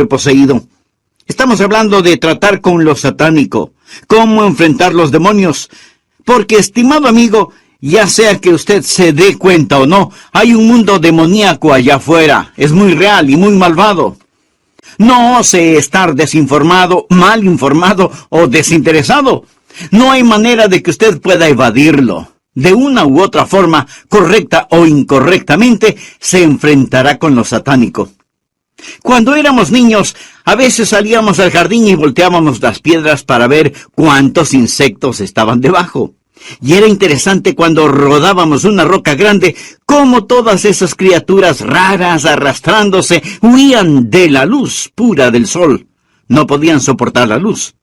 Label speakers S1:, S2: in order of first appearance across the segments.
S1: poseído. Estamos hablando de tratar con lo satánico, cómo enfrentar los demonios, porque, estimado amigo, ya sea que usted se dé cuenta o no, hay un mundo demoníaco allá afuera, es muy real y muy malvado. No ose estar desinformado, mal informado o desinteresado. No hay manera de que usted pueda evadirlo. De una u otra forma, correcta o incorrectamente, se enfrentará con lo satánico. Cuando éramos niños, a veces salíamos al jardín y volteábamos las piedras para ver cuántos insectos estaban debajo. Y era interesante cuando rodábamos una roca grande, cómo todas esas criaturas raras arrastrándose huían de la luz pura del sol. No podían soportar la luz.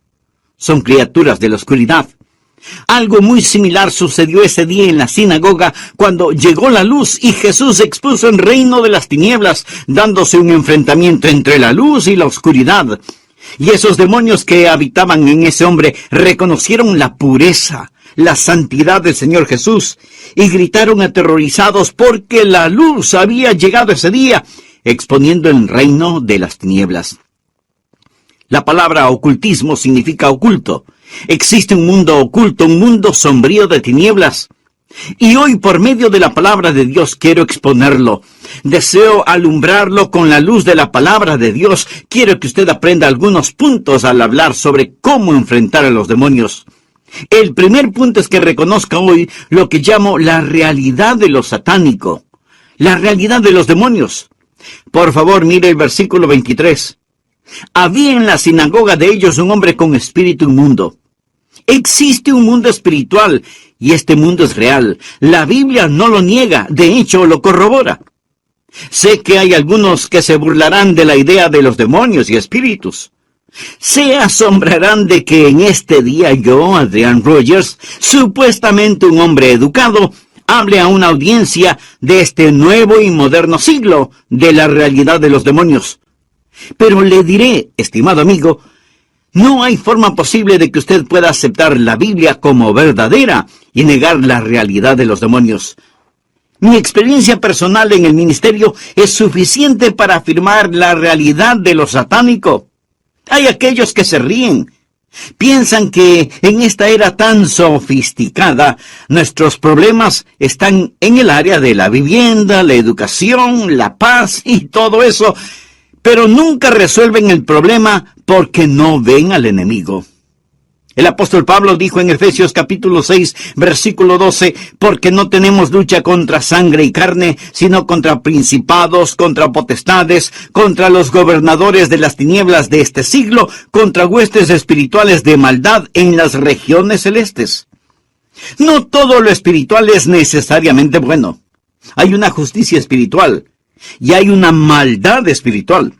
S1: Son criaturas de la oscuridad. Algo muy similar sucedió ese día en la sinagoga cuando llegó la luz y Jesús expuso el reino de las tinieblas, dándose un enfrentamiento entre la luz y la oscuridad. Y esos demonios que habitaban en ese hombre reconocieron la pureza, la santidad del Señor Jesús y gritaron aterrorizados porque la luz había llegado ese día, exponiendo el reino de las tinieblas. La palabra ocultismo significa oculto. Existe un mundo oculto, un mundo sombrío de tinieblas. Y hoy, por medio de la palabra de Dios, quiero exponerlo. Deseo alumbrarlo con la luz de la palabra de Dios. Quiero que usted aprenda algunos puntos al hablar sobre cómo enfrentar a los demonios. El primer punto es que reconozca hoy lo que llamo la realidad de lo satánico, la realidad de los demonios. Por favor, mire el versículo 23. Había en la sinagoga de ellos un hombre con espíritu inmundo. Existe un mundo espiritual y este mundo es real. La Biblia no lo niega, de hecho lo corrobora. Sé que hay algunos que se burlarán de la idea de los demonios y espíritus. Se asombrarán de que en este día yo, Adrian Rogers, supuestamente un hombre educado, hable a una audiencia de este nuevo y moderno siglo de la realidad de los demonios. Pero le diré, estimado amigo, no hay forma posible de que usted pueda aceptar la Biblia como verdadera y negar la realidad de los demonios. Mi experiencia personal en el ministerio es suficiente para afirmar la realidad de lo satánico. Hay aquellos que se ríen. Piensan que en esta era tan sofisticada, nuestros problemas están en el área de la vivienda, la educación, la paz y todo eso, pero nunca resuelven el problema porque no ven al enemigo. El apóstol Pablo dijo en Efesios capítulo 6, versículo 12, porque no tenemos lucha contra sangre y carne, sino contra principados, contra potestades, contra los gobernadores de las tinieblas de este siglo, contra huestes espirituales de maldad en las regiones celestes. No todo lo espiritual es necesariamente bueno. Hay una justicia espiritual y hay una maldad espiritual.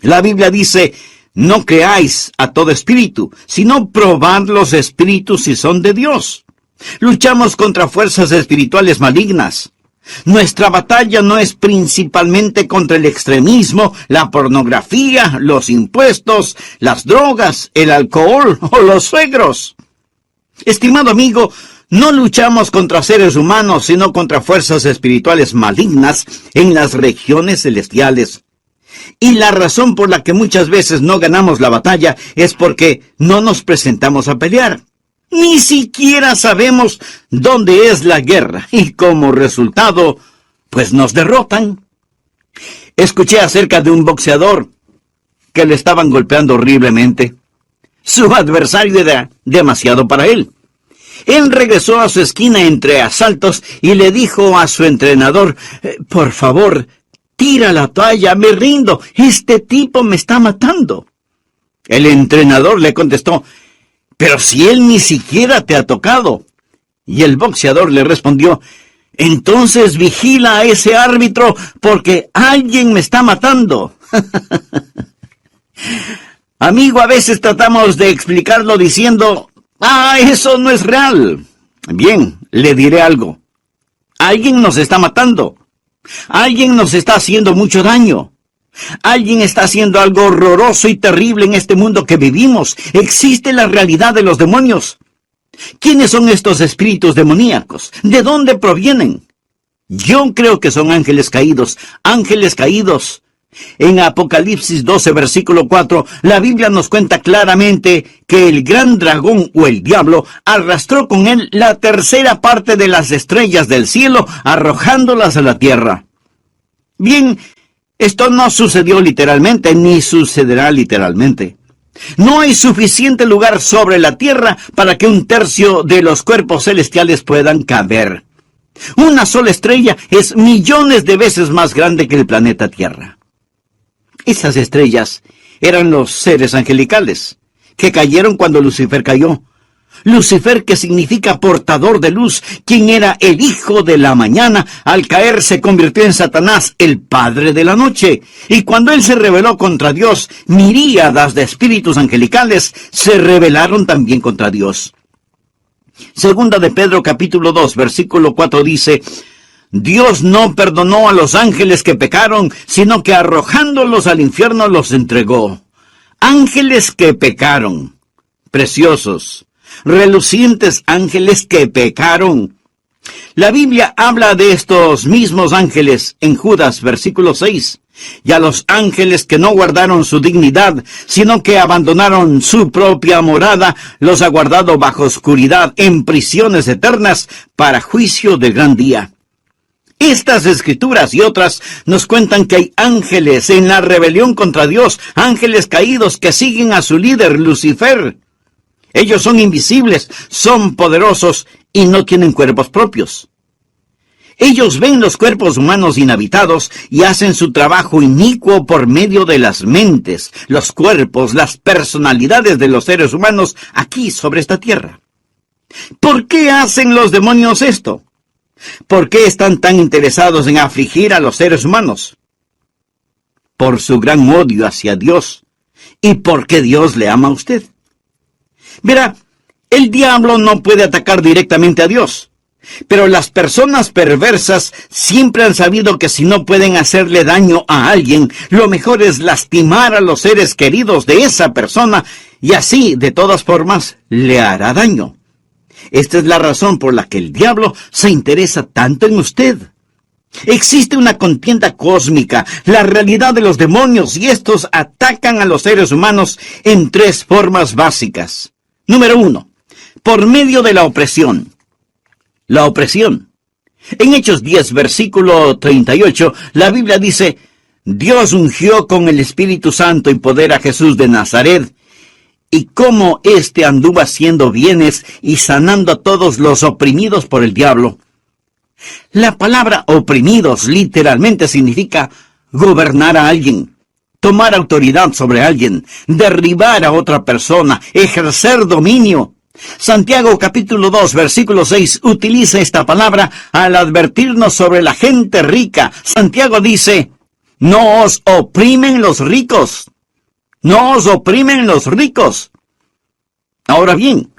S1: La Biblia dice, no creáis a todo espíritu, sino probad los espíritus si son de Dios. Luchamos contra fuerzas espirituales malignas. Nuestra batalla no es principalmente contra el extremismo, la pornografía, los impuestos, las drogas, el alcohol o los suegros. Estimado amigo, no luchamos contra seres humanos, sino contra fuerzas espirituales malignas en las regiones celestiales. Y la razón por la que muchas veces no ganamos la batalla es porque no nos presentamos a pelear. Ni siquiera sabemos dónde es la guerra y como resultado, pues nos derrotan. Escuché acerca de un boxeador que le estaban golpeando horriblemente. Su adversario era demasiado para él. Él regresó a su esquina entre asaltos y le dijo a su entrenador, por favor, tira la toalla, me rindo, este tipo me está matando. El entrenador le contestó, pero si él ni siquiera te ha tocado. Y el boxeador le respondió, entonces vigila a ese árbitro porque alguien me está matando. Amigo, a veces tratamos de explicarlo diciendo, eso no es real. Bien, le diré algo. Alguien nos está matando. Alguien nos está haciendo mucho daño. Alguien está haciendo algo horroroso y terrible en este mundo que vivimos. Existe la realidad de los demonios. ¿Quiénes son estos espíritus demoníacos? ¿De dónde provienen? Yo creo que son ángeles caídos. Ángeles caídos. En Apocalipsis 12, versículo 4, la Biblia nos cuenta claramente que el gran dragón o el diablo arrastró con él la tercera parte de las estrellas del cielo, arrojándolas a la tierra. Bien, esto no sucedió literalmente, ni sucederá literalmente. No hay suficiente lugar sobre la tierra para que un tercio de los cuerpos celestiales puedan caber. Una sola estrella es millones de veces más grande que el planeta Tierra. Esas estrellas eran los seres angelicales, que cayeron cuando Lucifer cayó. Lucifer, que significa portador de luz, quien era el hijo de la mañana, al caer se convirtió en Satanás, el padre de la noche. Y cuando él se rebeló contra Dios, miríadas de espíritus angelicales se rebelaron también contra Dios. Segunda de Pedro capítulo 2, versículo 4 dice, Dios no perdonó a los ángeles que pecaron, sino que arrojándolos al infierno los entregó. Ángeles que pecaron, preciosos, relucientes ángeles que pecaron. La Biblia habla de estos mismos ángeles en Judas, versículo 6. Y a los ángeles que no guardaron su dignidad, sino que abandonaron su propia morada, los ha guardado bajo oscuridad en prisiones eternas para juicio del gran día. Estas escrituras y otras nos cuentan que hay ángeles en la rebelión contra Dios, ángeles caídos que siguen a su líder, Lucifer. Ellos son invisibles, son poderosos y no tienen cuerpos propios. Ellos ven los cuerpos humanos inhabitados y hacen su trabajo inicuo por medio de las mentes, los cuerpos, las personalidades de los seres humanos aquí sobre esta tierra. ¿Por qué hacen los demonios esto? ¿Por qué están tan interesados en afligir a los seres humanos? Por su gran odio hacia Dios y porque Dios le ama a usted. Verá, el diablo no puede atacar directamente a Dios, pero las personas perversas siempre han sabido que si no pueden hacerle daño a alguien, lo mejor es lastimar a los seres queridos de esa persona y así, de todas formas, le hará daño. Esta es la razón por la que el diablo se interesa tanto en usted. Existe una contienda cósmica, la realidad de los demonios, y estos atacan a los seres humanos en tres formas básicas. Número 1, por medio de la opresión. La opresión. En Hechos 10, versículo 38, la Biblia dice, Dios ungió con el Espíritu Santo y poder a Jesús de Nazaret, y cómo éste anduvo haciendo bienes y sanando a todos los oprimidos por el diablo. La palabra oprimidos literalmente significa gobernar a alguien, tomar autoridad sobre alguien, derribar a otra persona, ejercer dominio. Santiago capítulo 2, versículo 6 utiliza esta palabra al advertirnos sobre la gente rica. Santiago dice, no os oprimen los ricos. No os oprimen los ricos. Ahora bien,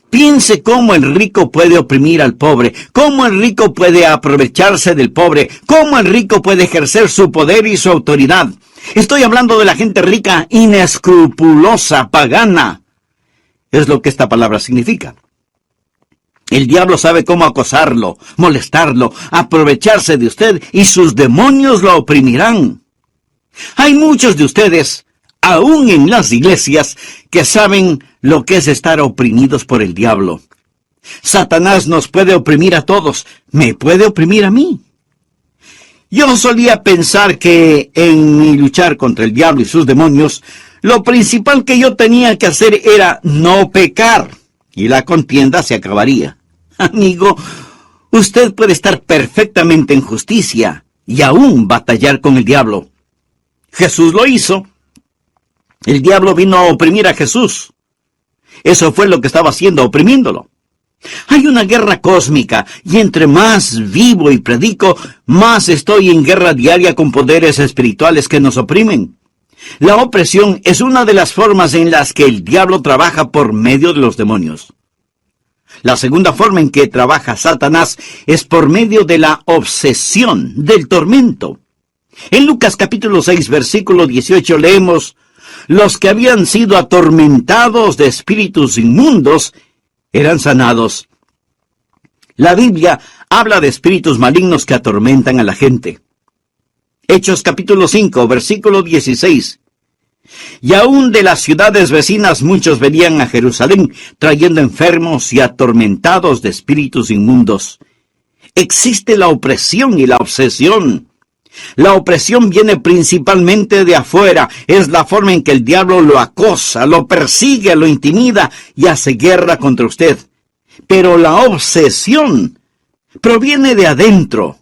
S1: piense cómo el rico puede oprimir al pobre, cómo el rico puede aprovecharse del pobre, cómo el rico puede ejercer su poder y su autoridad. Estoy hablando de la gente rica, inescrupulosa, pagana. Es lo que esta palabra significa. El diablo sabe cómo acosarlo, molestarlo, aprovecharse de usted y sus demonios lo oprimirán. Hay muchos de ustedes, aún en las iglesias, que saben lo que es estar oprimidos por el diablo. Satanás nos puede oprimir a todos, me puede oprimir a mí. Yo solía pensar que en mi luchar contra el diablo y sus demonios, lo principal que yo tenía que hacer era no pecar, y la contienda se acabaría. Amigo, usted puede estar perfectamente en justicia y aún batallar con el diablo. Jesús lo hizo. El diablo vino a oprimir a Jesús. Eso fue lo que estaba haciendo, oprimiéndolo. Hay una guerra cósmica, y entre más vivo y predico, más estoy en guerra diaria con poderes espirituales que nos oprimen. La opresión es una de las formas en las que el diablo trabaja por medio de los demonios. La segunda forma en que trabaja Satanás es por medio de la obsesión, del tormento. En Lucas capítulo 6, versículo 18 leemos: los que habían sido atormentados de espíritus inmundos eran sanados. La Biblia habla de espíritus malignos que atormentan a la gente. Hechos capítulo 5, versículo 16. Y aún de las ciudades vecinas muchos venían a Jerusalén, trayendo enfermos y atormentados de espíritus inmundos. Existe la opresión y la obsesión. La opresión viene principalmente de afuera. Es la forma en que el diablo lo acosa, lo persigue, lo intimida y hace guerra contra usted. Pero la obsesión proviene de adentro.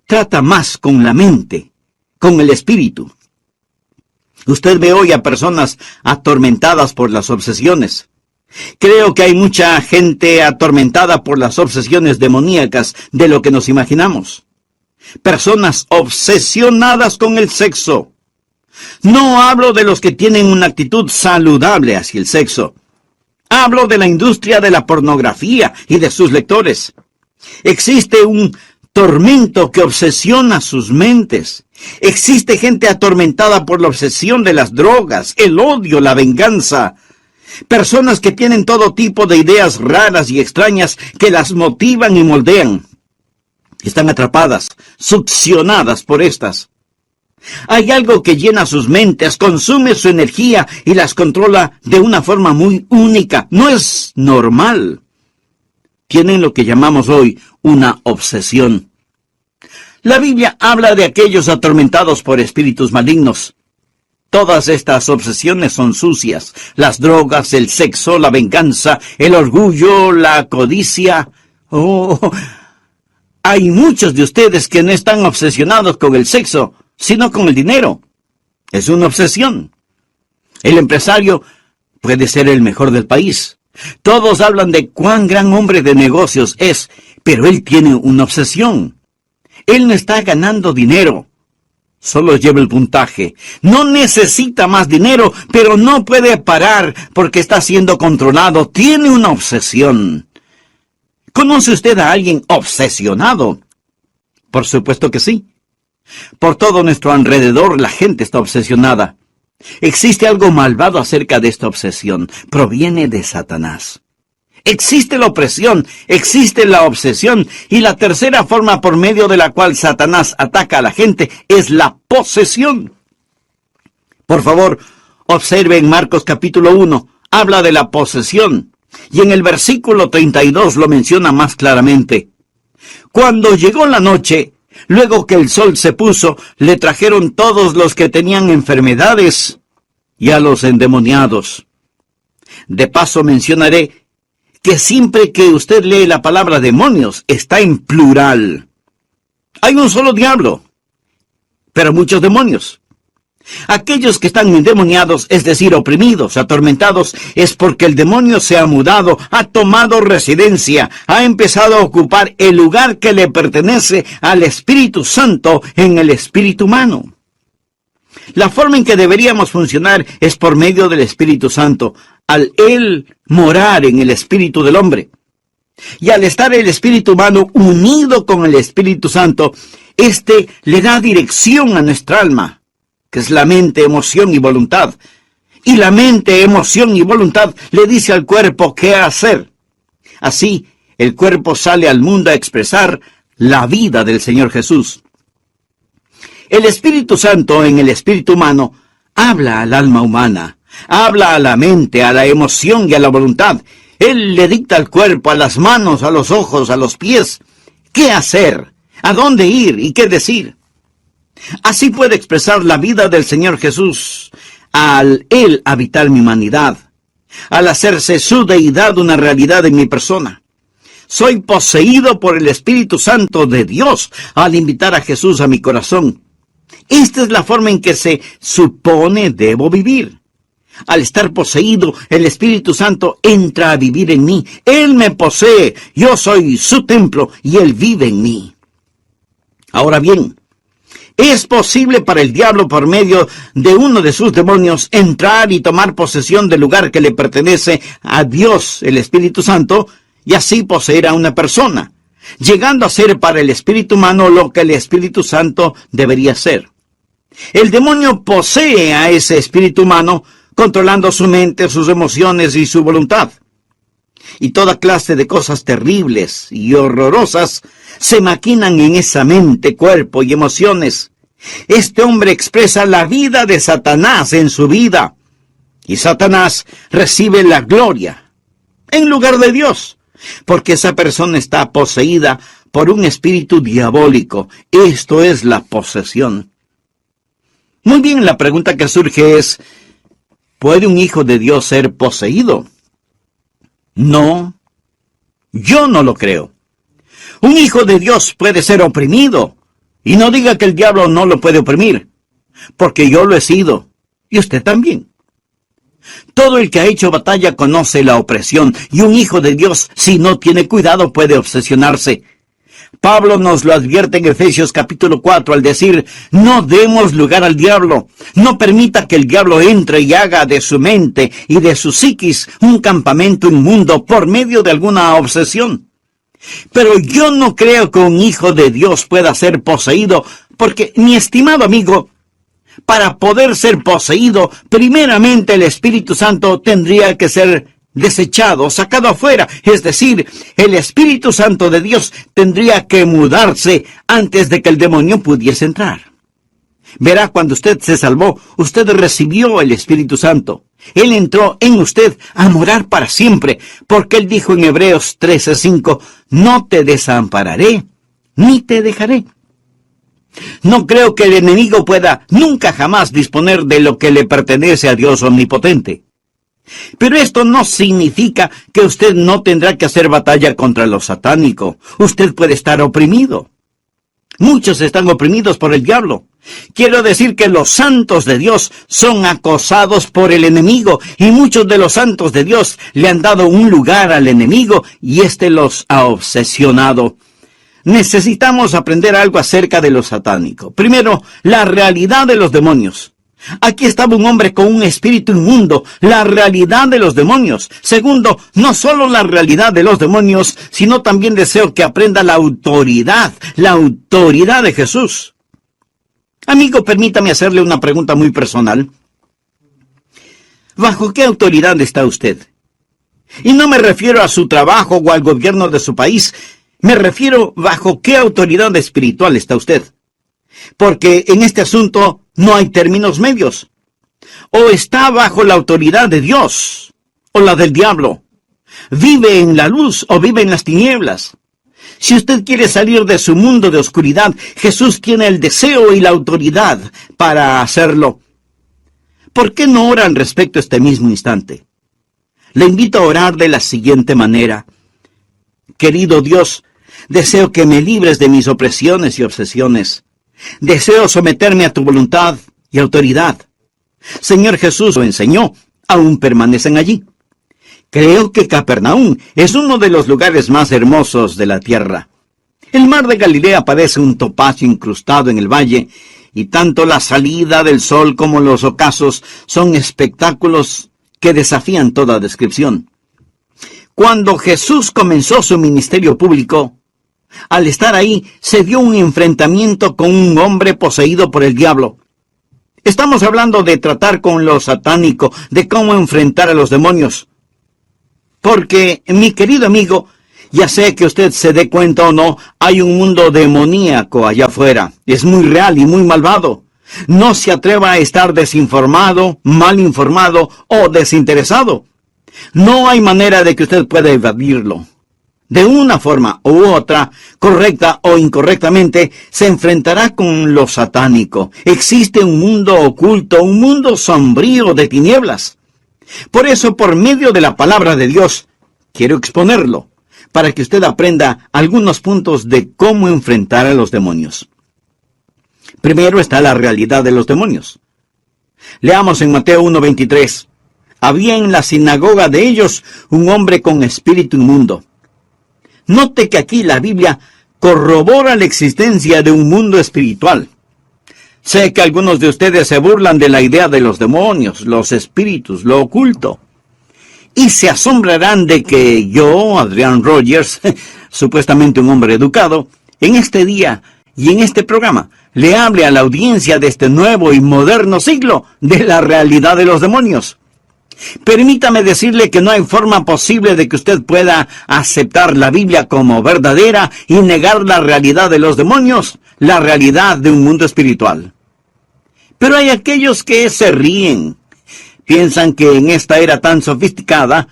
S1: Trata más con la mente, con el espíritu. Usted ve hoy a personas atormentadas por las obsesiones. Creo que hay mucha gente atormentada por las obsesiones demoníacas de lo que nos imaginamos. Personas obsesionadas con el sexo. No hablo de los que tienen una actitud saludable hacia el sexo. Hablo de la industria de la pornografía y de sus lectores. Existe un tormento que obsesiona sus mentes. Existe gente atormentada por la obsesión de las drogas, el odio, la venganza. Personas que tienen todo tipo de ideas raras y extrañas que las motivan y moldean. Están atrapadas, succionadas por estas. Hay algo que llena sus mentes, consume su energía y las controla de una forma muy única. No es normal. Tienen lo que llamamos hoy una obsesión. La Biblia habla de aquellos atormentados por espíritus malignos. Todas estas obsesiones son sucias. Las drogas, el sexo, la venganza, el orgullo, la codicia. Hay muchos de ustedes que no están obsesionados con el sexo, sino con el dinero. Es una obsesión. El empresario puede ser el mejor del país. Todos hablan de cuán gran hombre de negocios es, pero él tiene una obsesión. Él no está ganando dinero. Solo lleva el puntaje. No necesita más dinero, pero no puede parar porque está siendo controlado. Tiene una obsesión. ¿Conoce usted a alguien obsesionado? Por supuesto que sí. Por todo nuestro alrededor la gente está obsesionada. Existe algo malvado acerca de esta obsesión. Proviene de Satanás. Existe la opresión, existe la obsesión, y la tercera forma por medio de la cual Satanás ataca a la gente es la posesión. Por favor, observe en Marcos capítulo 1, habla de la posesión, y en el versículo 32 lo menciona más claramente. Cuando llegó la noche, luego que el sol se puso, le trajeron todos los que tenían enfermedades y a los endemoniados. De paso mencionaré que siempre que usted lee la palabra demonios, está en plural. Hay un solo diablo, pero muchos demonios. Aquellos que están endemoniados, es decir, oprimidos, atormentados, es porque el demonio se ha mudado, ha tomado residencia, ha empezado a ocupar el lugar que le pertenece al Espíritu Santo en el espíritu humano. La forma en que deberíamos funcionar es por medio del Espíritu Santo, al Él morar en el espíritu del hombre. Y al estar el espíritu humano unido con el Espíritu Santo, éste le da dirección a nuestra alma, que es la mente, emoción y voluntad. Y la mente, emoción y voluntad le dice al cuerpo qué hacer. Así, el cuerpo sale al mundo a expresar la vida del Señor Jesús. El Espíritu Santo en el espíritu humano habla al alma humana, habla a la mente, a la emoción y a la voluntad. Él le dicta al cuerpo, a las manos, a los ojos, a los pies, qué hacer, a dónde ir y qué decir. Así puede expresar la vida del Señor Jesús al Él habitar mi humanidad, al hacerse su deidad una realidad en mi persona. Soy poseído por el Espíritu Santo de Dios al invitar a Jesús a mi corazón. Esta es la forma en que se supone debo vivir. Al estar poseído, el Espíritu Santo entra a vivir en mí. Él me posee, yo soy su templo y Él vive en mí. Ahora bien, ¿es posible para el diablo, por medio de uno de sus demonios, entrar y tomar posesión del lugar que le pertenece a Dios, el Espíritu Santo, y así poseer a una persona, llegando a ser para el espíritu humano lo que el Espíritu Santo debería ser? El demonio posee a ese espíritu humano, controlando su mente, sus emociones y su voluntad. Y toda clase de cosas terribles y horrorosas se maquinan en esa mente, cuerpo y emociones. Este hombre expresa la vida de Satanás en su vida, y Satanás recibe la gloria en lugar de Dios, porque esa persona está poseída por un espíritu diabólico. Esto es la posesión. Muy bien, la pregunta que surge es, ¿puede un hijo de Dios ser poseído? No, yo no lo creo. Un hijo de Dios puede ser oprimido, y no diga que el diablo no lo puede oprimir, porque yo lo he sido, y usted también. Todo el que ha hecho batalla conoce la opresión, y un hijo de Dios, si no tiene cuidado, puede obsesionarse. Pablo nos lo advierte en Efesios capítulo 4 al decir, no demos lugar al diablo, no permita que el diablo entre y haga de su mente y de su psiquis un campamento inmundo por medio de alguna obsesión. Pero yo no creo que un hijo de Dios pueda ser poseído, porque, mi estimado amigo, para poder ser poseído, primeramente el Espíritu Santo tendría que ser desechado, sacado afuera, es decir, el Espíritu Santo de Dios tendría que mudarse antes de que el demonio pudiese entrar. Verá, cuando usted se salvó, usted recibió el Espíritu Santo. Él entró en usted a morar para siempre, porque Él dijo en Hebreos 13:5, no te desampararé, ni te dejaré. No creo que el enemigo pueda nunca jamás disponer de lo que le pertenece a Dios omnipotente. Pero esto no significa que usted no tendrá que hacer batalla contra lo satánico. Usted puede estar oprimido. Muchos están oprimidos por el diablo. Quiero decir que los santos de Dios son acosados por el enemigo, y muchos de los santos de Dios le han dado un lugar al enemigo y éste los ha obsesionado. Necesitamos aprender algo acerca de lo satánico. Primero, la realidad de los demonios. Aquí estaba un hombre con un espíritu inmundo, la realidad de los demonios. Segundo, no solo la realidad de los demonios, sino también deseo que aprenda la autoridad de Jesús. Amigo, permítame hacerle una pregunta muy personal. ¿Bajo qué autoridad está usted? Y no me refiero a su trabajo o al gobierno de su país, me refiero bajo qué autoridad espiritual está usted. Porque en este asunto no hay términos medios. O está bajo la autoridad de Dios, o la del diablo. Vive en la luz o vive en las tinieblas. Si usted quiere salir de su mundo de oscuridad, Jesús tiene el deseo y la autoridad para hacerlo. ¿Por qué no ora al respecto este mismo instante? Le invito a orar de la siguiente manera. Querido Dios, deseo que me libres de mis opresiones y obsesiones. Deseo someterme a tu voluntad y autoridad. Señor Jesús lo enseñó, aún permanecen allí. Creo que Capernaum es uno de los lugares más hermosos de la tierra. El mar de Galilea parece un topacio incrustado en el valle, y tanto la salida del sol como los ocasos son espectáculos que desafían toda descripción. Cuando Jesús comenzó su ministerio público, al estar ahí, se dio un enfrentamiento con un hombre poseído por el diablo. Estamos hablando de tratar con lo satánico, de cómo enfrentar a los demonios. Porque, mi querido amigo, ya sea que usted se dé cuenta o no, hay un mundo demoníaco allá afuera. Es muy real y muy malvado. No se atreva a estar desinformado, mal informado o desinteresado. No hay manera de que usted pueda evadirlo. de una forma u otra, correcta o incorrectamente, se enfrentará con lo satánico. Existe un mundo oculto, un mundo sombrío de tinieblas. Por eso, por medio de la palabra de Dios, quiero exponerlo, para que usted aprenda algunos puntos de cómo enfrentar a los demonios. Primero está la realidad de los demonios. Leamos en Mateo 1:23. Había en la sinagoga de ellos un hombre con espíritu inmundo. Note que aquí la Biblia corrobora la existencia de un mundo espiritual. Sé que algunos de ustedes se burlan de la idea de los demonios, los espíritus, lo oculto. Y se asombrarán de que yo, Adrián Rogers, supuestamente un hombre educado, en este día y en este programa, le hable a la audiencia de este nuevo y moderno siglo de la realidad de los demonios. Permítame decirle que no hay forma posible de que usted pueda aceptar la Biblia como verdadera y negar la realidad de los demonios, la realidad de un mundo espiritual. Pero hay aquellos que se ríen. Piensan que en esta era tan sofisticada,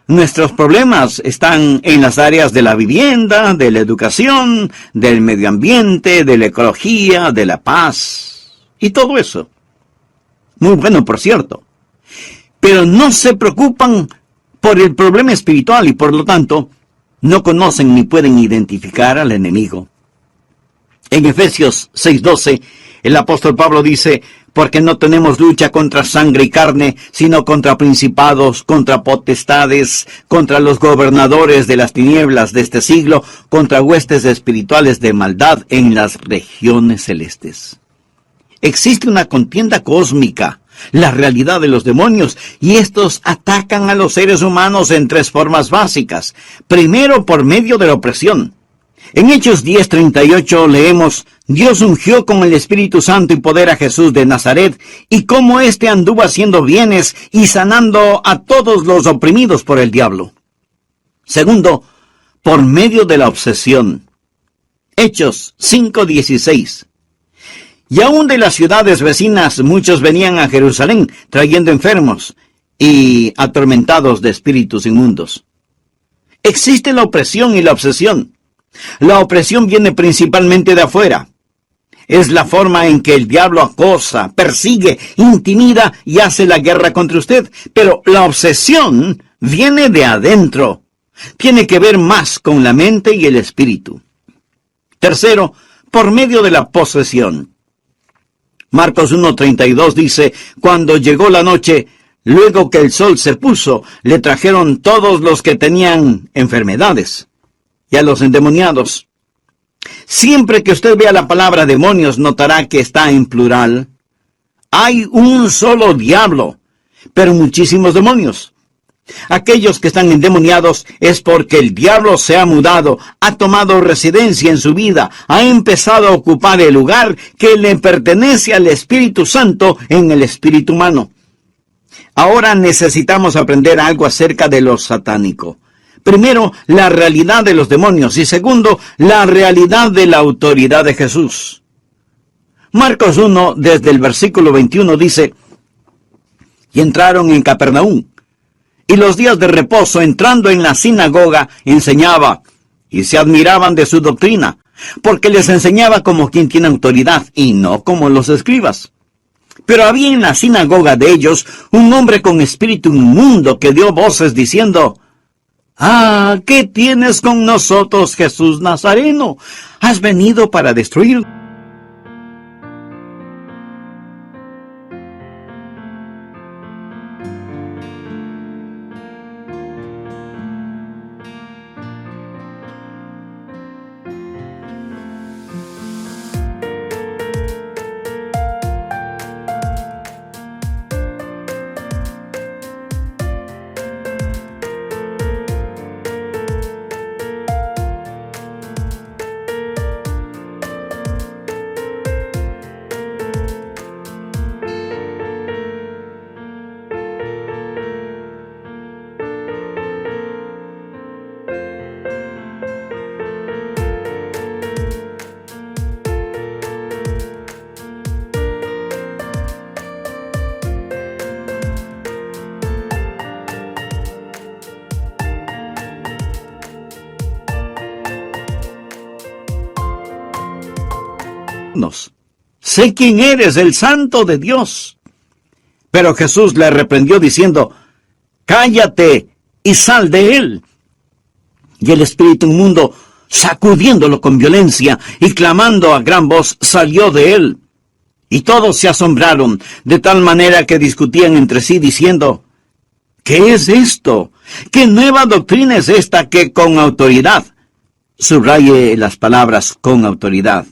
S1: nuestros problemas están en las áreas de la vivienda, de la educación, del medio ambiente, de la ecología, de la paz y todo eso. Muy bueno, por cierto. Pero no se preocupan por el problema espiritual y por lo tanto no conocen ni pueden identificar al enemigo. En Efesios 6:12, el apóstol Pablo dice: porque no tenemos lucha contra sangre y carne, sino contra principados, contra potestades, contra los gobernadores de las tinieblas de este siglo, contra huestes espirituales de maldad en las regiones celestes. Existe una contienda cósmica, la realidad de los demonios, y estos atacan a los seres humanos en tres formas básicas. Primero, por medio de la opresión. En Hechos 10:38 leemos: Dios ungió con el Espíritu Santo y poder a Jesús de Nazaret, y cómo éste anduvo haciendo bienes y sanando a todos los oprimidos por el diablo. Segundo, por medio de la obsesión. Hechos 5:16. Y aún de las ciudades vecinas muchos venían a Jerusalén, trayendo enfermos y atormentados de espíritus inmundos. Existe la opresión y la obsesión. La opresión viene principalmente de afuera. Es la forma en que el diablo acosa, persigue, intimida y hace la guerra contra usted. Pero la obsesión viene de adentro. Tiene que ver más con la mente y el espíritu. Tercero, por medio de la posesión. Marcos 1:32 dice: cuando llegó la noche, luego que el sol se puso, le trajeron todos los que tenían enfermedades y a los endemoniados. Siempre que usted vea la palabra demonios, notará que está en plural. Hay un solo diablo, pero muchísimos demonios. Aquellos que están endemoniados es porque el diablo se ha mudado, ha tomado residencia en su vida, ha empezado a ocupar el lugar que le pertenece al Espíritu Santo en el espíritu humano. Ahora necesitamos aprender algo acerca de lo satánico. Primero, la realidad de los demonios y segundo, la realidad de la autoridad de Jesús. Marcos 1, desde el versículo 21 dice: y entraron en Capernaum. Y los días de reposo, entrando en la sinagoga, enseñaba, y se admiraban de su doctrina, porque les enseñaba como quien tiene autoridad, y no como los escribas. Pero había en la sinagoga de ellos un hombre con espíritu inmundo que dio voces diciendo: «Ah, ¿qué tienes con nosotros, Jesús Nazareno? ¿Has venido para destruir?» Sé quién eres, el Santo de Dios. Pero Jesús le reprendió diciendo, cállate y sal de él. Y el espíritu inmundo, sacudiéndolo con violencia y clamando a gran voz, salió de él. Y todos se asombraron, de tal manera que discutían entre sí, diciendo, ¿qué es esto? ¿Qué nueva doctrina es esta que con autoridad? Subraye las palabras con autoridad.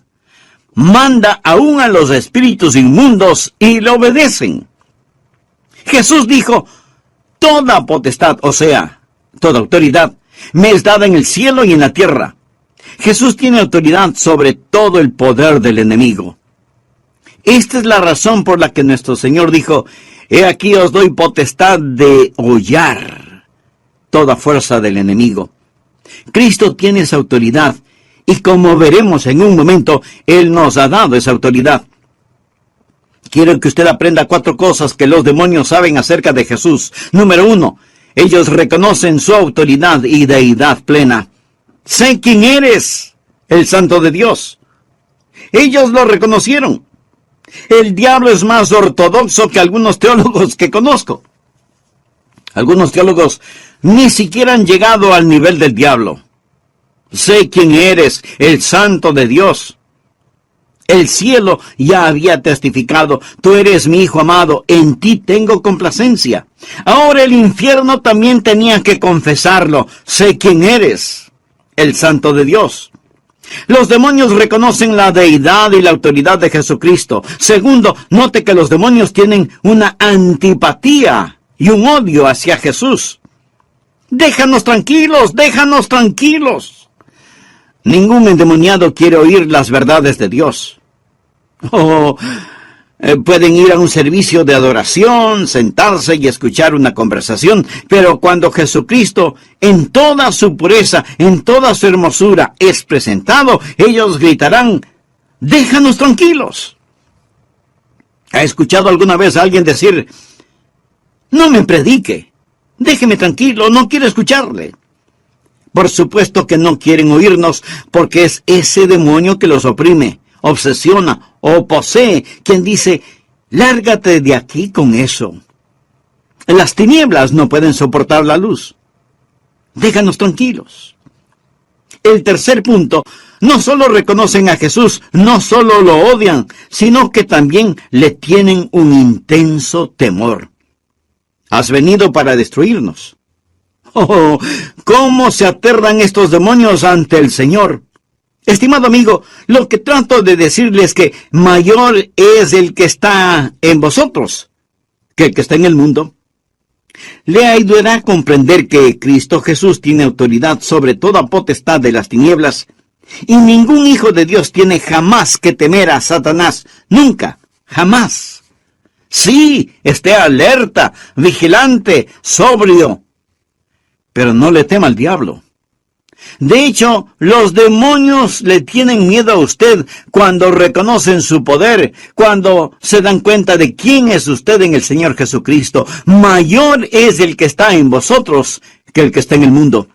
S1: Manda aún a los espíritus inmundos y le obedecen. Jesús dijo, toda potestad, o sea, toda autoridad, me es dada en el cielo y en la tierra. Jesús tiene autoridad sobre todo el poder del enemigo. Esta es la razón por la que nuestro Señor dijo, he aquí os doy potestad de hollar toda fuerza del enemigo. Cristo tiene esa autoridad, y como veremos en un momento, Él nos ha dado esa autoridad. Quiero que usted aprenda 4 cosas que los demonios saben acerca de Jesús. Número 1, ellos reconocen su autoridad y deidad plena. Sé quién eres, el Santo de Dios. Ellos lo reconocieron. El diablo es más ortodoxo que algunos teólogos que conozco. Algunos teólogos ni siquiera han llegado al nivel del diablo. Sé quién eres, el Santo de Dios. El cielo ya había testificado, tú eres mi Hijo amado, en ti tengo complacencia. Ahora el infierno también tenía que confesarlo, sé quién eres, el Santo de Dios. Los demonios reconocen la deidad y la autoridad de Jesucristo. Segundo, note que los demonios tienen una antipatía y un odio hacia Jesús. Déjanos tranquilos, déjanos tranquilos. Ningún endemoniado quiere oír las verdades de Dios. Pueden ir a un servicio de adoración, sentarse y escuchar una conversación, pero cuando Jesucristo, en toda su pureza, en toda su hermosura, es presentado, ellos gritarán, déjanos tranquilos. ¿Ha escuchado alguna vez a alguien decir, no me predique, déjeme tranquilo, no quiero escucharle? Por supuesto que no quieren oírnos, porque es ese demonio que los oprime, obsesiona o posee, quien dice, lárgate de aquí con eso. Las tinieblas no pueden soportar la luz. Déjanos tranquilos. El tercer punto, no solo reconocen a Jesús, no solo lo odian, sino que también le tienen un intenso temor. Has venido para destruirnos. Oh, cómo se aterran estos demonios ante el Señor. Estimado amigo, lo que trato de decirles es que mayor es el que está en vosotros que el que está en el mundo. Le ayudará a comprender que Cristo Jesús tiene autoridad sobre toda potestad de las tinieblas, y ningún hijo de Dios tiene jamás que temer a Satanás. Nunca, jamás. Sí, esté alerta, vigilante, sobrio, pero no le tema al diablo. De hecho, los demonios le tienen miedo a usted cuando reconocen su poder, cuando se dan cuenta de quién es usted en el Señor Jesucristo. Mayor es el que está en vosotros que el que está en el mundo.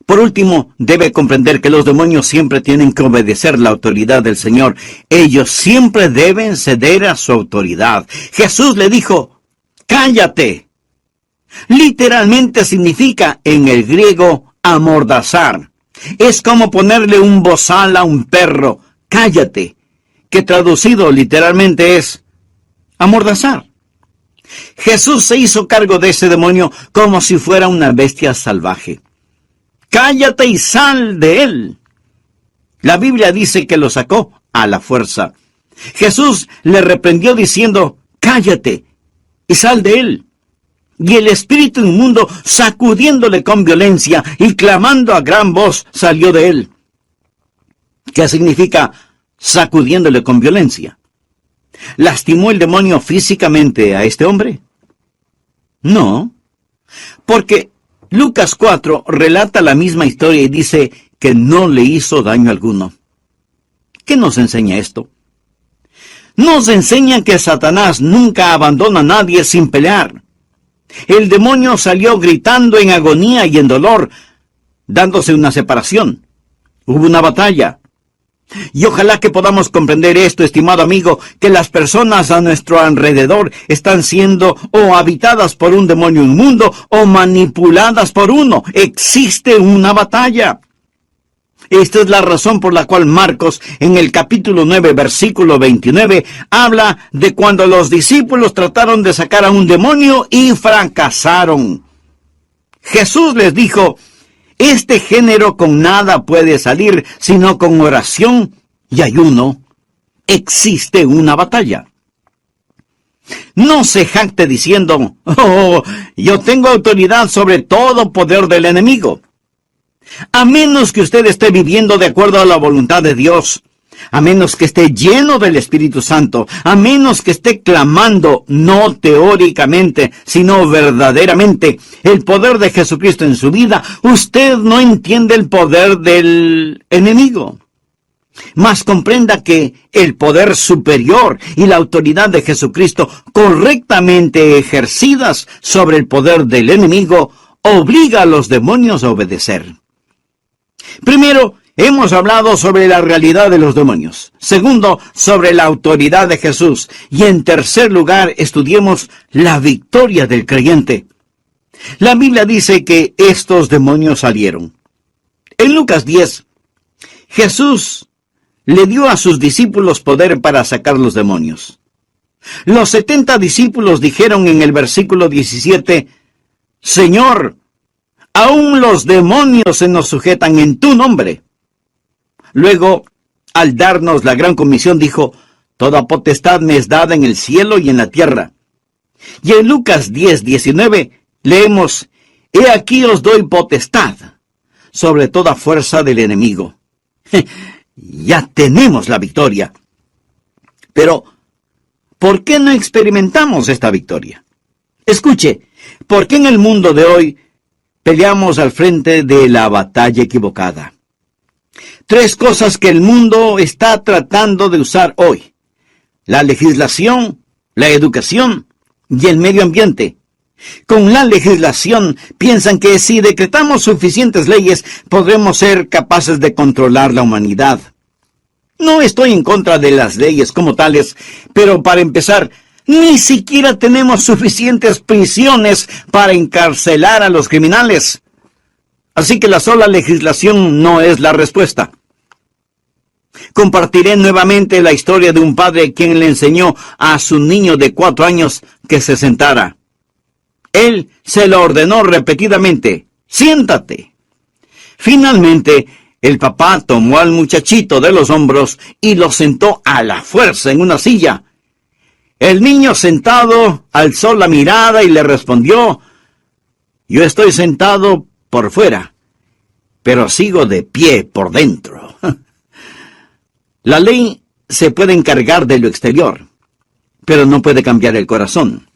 S1: Por último, debe comprender que los demonios siempre tienen que obedecer la autoridad del Señor. Ellos siempre deben ceder a su autoridad. Jesús le dijo, cállate. Literalmente significa en el griego amordazar. Es como ponerle un bozal a un perro, cállate, que traducido literalmente es amordazar. Jesús se hizo cargo de ese demonio como si fuera una bestia salvaje. Cállate y sal de él. La Biblia dice que lo sacó a la fuerza. Jesús le reprendió diciendo, cállate y sal de él. Y el espíritu inmundo, sacudiéndole con violencia y clamando a gran voz, salió de él. ¿Qué significa sacudiéndole con violencia? ¿Lastimó el demonio físicamente a este hombre? No, porque Lucas 4 relata la misma historia y dice que no le hizo daño alguno. ¿Qué nos enseña esto? Nos enseña que Satanás nunca abandona a nadie sin pelear. El demonio salió gritando en agonía y en dolor, dándose una separación. Hubo una batalla. Y ojalá que podamos comprender esto, estimado amigo, que las personas a nuestro alrededor están siendo o habitadas por un demonio inmundo o manipuladas por uno. Existe una batalla. Esta es la razón por la cual Marcos, en el capítulo 9, versículo 29, habla de cuando los discípulos trataron de sacar a un demonio y fracasaron. Jesús les dijo: este género con nada puede salir, sino con oración y ayuno. Existe una batalla. No se jacte diciendo: oh, yo tengo autoridad sobre todo poder del enemigo. A menos que usted esté viviendo de acuerdo a la voluntad de Dios, a menos que esté lleno del Espíritu Santo, a menos que esté clamando, no teóricamente, sino verdaderamente, el poder de Jesucristo en su vida, usted no entiende el poder del enemigo. Mas comprenda que el poder superior y la autoridad de Jesucristo, correctamente ejercidas sobre el poder del enemigo, obliga a los demonios a obedecer. Primero, hemos hablado sobre la realidad de los demonios. Segundo, sobre la autoridad de Jesús. Y en tercer lugar, estudiemos la victoria del creyente. La Biblia dice que estos demonios salieron. En Lucas 10, Jesús le dio a sus discípulos poder para sacar los demonios. Los 70 discípulos dijeron en el versículo 17: Señor, aún los demonios se nos sujetan en tu nombre. Luego, al darnos la gran comisión, dijo: toda potestad me es dada en el cielo y en la tierra. Y en Lucas 10, 19, leemos: he aquí os doy potestad sobre toda fuerza del enemigo. Ya tenemos la victoria. Pero, ¿por qué no experimentamos esta victoria? Escuche, ¿por qué en el mundo de hoy peleamos al frente de la batalla equivocada? 3 cosas que el mundo está tratando de usar hoy: la legislación, la educación y el medio ambiente. Con la legislación piensan que si decretamos suficientes leyes, podremos ser capaces de controlar la humanidad. No estoy en contra de las leyes como tales, pero para empezar, ni siquiera tenemos suficientes prisiones para encarcelar a los criminales. Así que la sola legislación no es la respuesta. Compartiré nuevamente la historia de un padre quien le enseñó a su niño de 4 años que se sentara. Él se lo ordenó repetidamente: siéntate. Finalmente, el papá tomó al muchachito de los hombros y lo sentó a la fuerza en una silla. El niño sentado alzó la mirada y le respondió: yo estoy sentado por fuera, pero sigo de pie por dentro. La ley se puede encargar de lo exterior, pero no puede cambiar el corazón.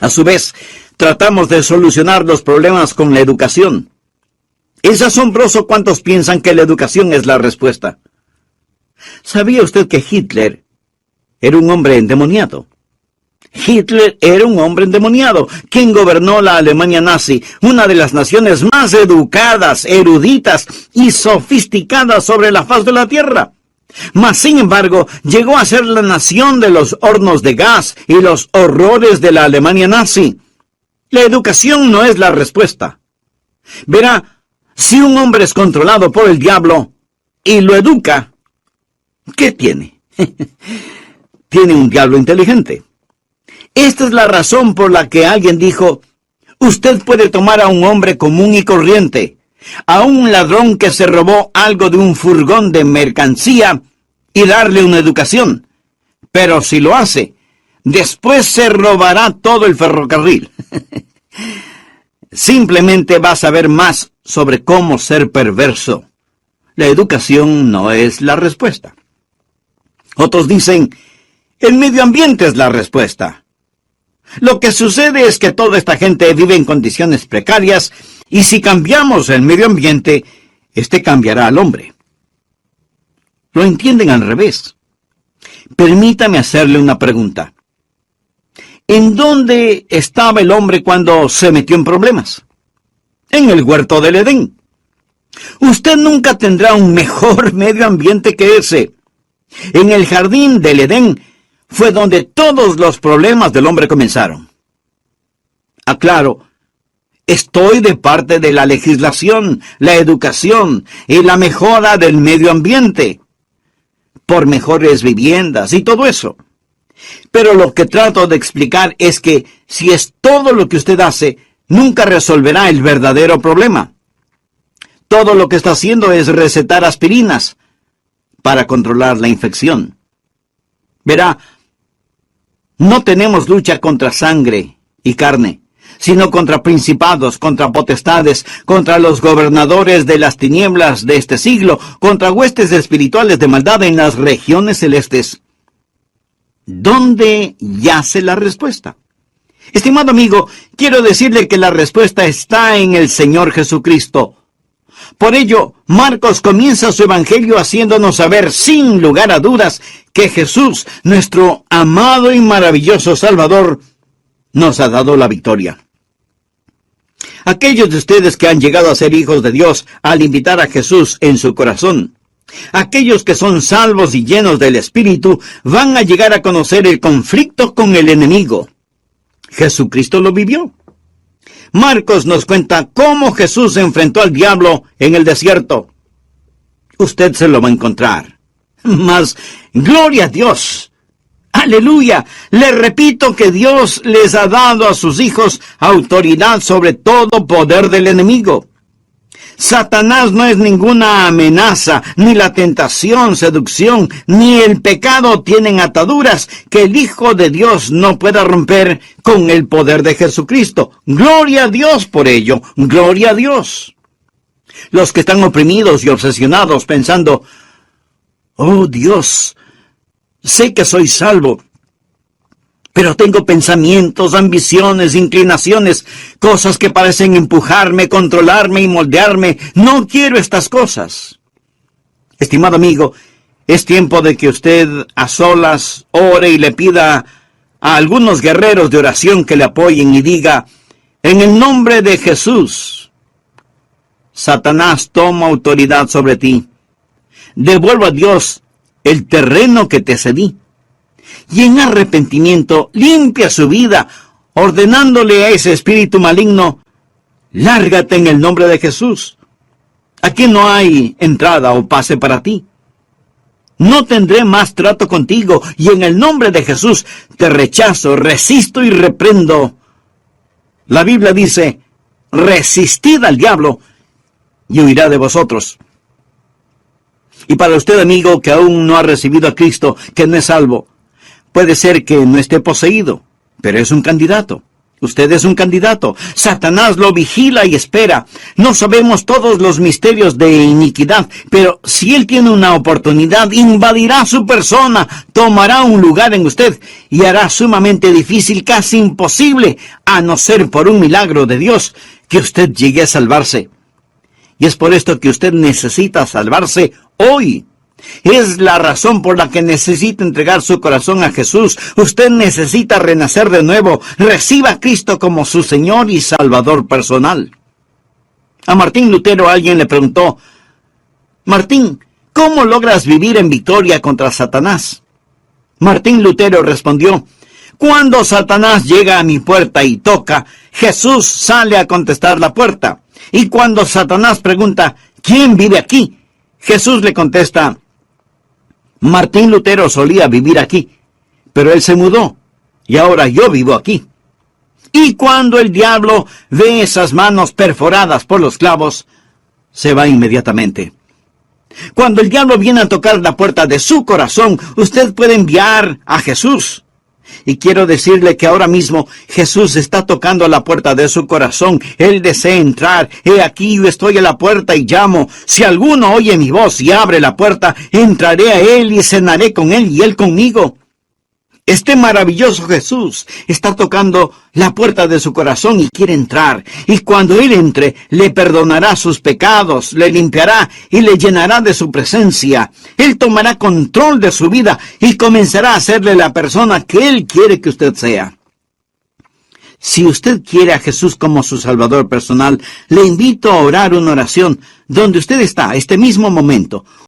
S1: A su vez, tratamos de solucionar los problemas con la educación. Es asombroso cuántos piensan que la educación es la respuesta. ¿Sabía usted que Hitler era un hombre endemoniado? Hitler era un hombre endemoniado, quien gobernó la Alemania nazi, una de las naciones más educadas, eruditas y sofisticadas sobre la faz de la tierra. Mas, sin embargo, llegó a ser la nación de los hornos de gas y los horrores de la Alemania nazi. La educación no es la respuesta. Verá, si un hombre es controlado por el diablo y lo educa, ¿qué tiene? Tiene un diablo inteligente. Esta es la razón por la que alguien dijo: usted puede tomar a un hombre común y corriente, a un ladrón que se robó algo de un furgón de mercancía, y darle una educación. Pero si lo hace, después se robará todo el ferrocarril. Simplemente va a saber más sobre cómo ser perverso. La educación no es la respuesta. Otros dicen: el medio ambiente es la respuesta. Lo que sucede es que toda esta gente vive en condiciones precarias, y si cambiamos el medio ambiente, este cambiará al hombre. Lo entienden al revés. Permítame hacerle una pregunta. ¿En dónde estaba el hombre cuando se metió en problemas? En el huerto del Edén. Usted nunca tendrá un mejor medio ambiente que ese. En el jardín del Edén fue donde todos los problemas del hombre comenzaron. Aclaro, estoy de parte de la legislación, la educación y la mejora del medio ambiente, por mejores viviendas y todo eso. Pero lo que trato de explicar es que si es todo lo que usted hace, nunca resolverá el verdadero problema. Todo lo que está haciendo es recetar aspirinas para controlar la infección. Verá, no tenemos lucha contra sangre y carne, sino contra principados, contra potestades, contra los gobernadores de las tinieblas de este siglo, contra huestes espirituales de maldad en las regiones celestes. ¿Dónde yace la respuesta? Estimado amigo, quiero decirle que la respuesta está en el Señor Jesucristo. Por ello, Marcos comienza su evangelio haciéndonos saber sin lugar a dudas que Jesús, nuestro amado y maravilloso Salvador, nos ha dado la victoria. Aquellos de ustedes que han llegado a ser hijos de Dios al invitar a Jesús en su corazón, aquellos que son salvos y llenos del Espíritu, van a llegar a conocer el conflicto con el enemigo. Jesucristo lo vivió. Marcos nos cuenta cómo Jesús se enfrentó al diablo en el desierto. Usted se lo va a encontrar. Mas, gloria a Dios. ¡Aleluya! Le repito que Dios les ha dado a sus hijos autoridad sobre todo poder del enemigo. Satanás no es ninguna amenaza, ni la tentación, seducción, ni el pecado tienen ataduras que el Hijo de Dios no pueda romper con el poder de Jesucristo. ¡Gloria a Dios por ello! ¡Gloria a Dios! Los que están oprimidos y obsesionados pensando, oh Dios, sé que soy salvo, pero tengo pensamientos, ambiciones, inclinaciones, cosas que parecen empujarme, controlarme y moldearme. No quiero estas cosas. Estimado amigo, es tiempo de que usted a solas ore y le pida a algunos guerreros de oración que le apoyen y diga, en el nombre de Jesús, Satanás toma autoridad sobre ti. Devuelvo a Dios el terreno que te cedí. Y en arrepentimiento limpia su vida, ordenándole a ese espíritu maligno, lárgate en el nombre de Jesús. Aquí no hay entrada o pase para ti. No tendré más trato contigo, y en el nombre de Jesús te rechazo, resisto y reprendo. La Biblia dice, resistid al diablo, y huirá de vosotros. Y para usted, amigo, que aún no ha recibido a Cristo, que no es salvo, puede ser que no esté poseído, pero es un candidato. Usted es un candidato. Satanás lo vigila y espera. No sabemos todos los misterios de iniquidad, pero si él tiene una oportunidad, invadirá su persona, tomará un lugar en usted y hará sumamente difícil, casi imposible, a no ser por un milagro de Dios, que usted llegue a salvarse. Y es por esto que usted necesita salvarse hoy. Es la razón por la que necesita entregar su corazón a Jesús. Usted necesita renacer de nuevo. Reciba a Cristo como su Señor y Salvador personal. A Martín Lutero alguien le preguntó, Martín, ¿cómo logras vivir en victoria contra Satanás? Martín Lutero respondió, cuando Satanás llega a mi puerta y toca, Jesús sale a contestar la puerta. Y cuando Satanás pregunta, ¿quién vive aquí? Jesús le contesta, Martín Lutero solía vivir aquí, pero él se mudó, y ahora yo vivo aquí. Y cuando el diablo ve esas manos perforadas por los clavos, se va inmediatamente. Cuando el diablo viene a tocar la puerta de su corazón, usted puede enviar a Jesús. Y quiero decirle que ahora mismo Jesús está tocando a la puerta de su corazón. Él desea entrar. He aquí yo estoy a la puerta y llamo. Si alguno oye mi voz y abre la puerta, entraré a él y cenaré con él y él conmigo. Este maravilloso Jesús está tocando la puerta de su corazón y quiere entrar. Y cuando él entre, le perdonará sus pecados, le limpiará y le llenará de su presencia. Él tomará control de su vida y comenzará a serle la persona que él quiere que usted sea. Si usted quiere a Jesús como su Salvador personal, le invito a orar una oración donde usted está, este mismo momento.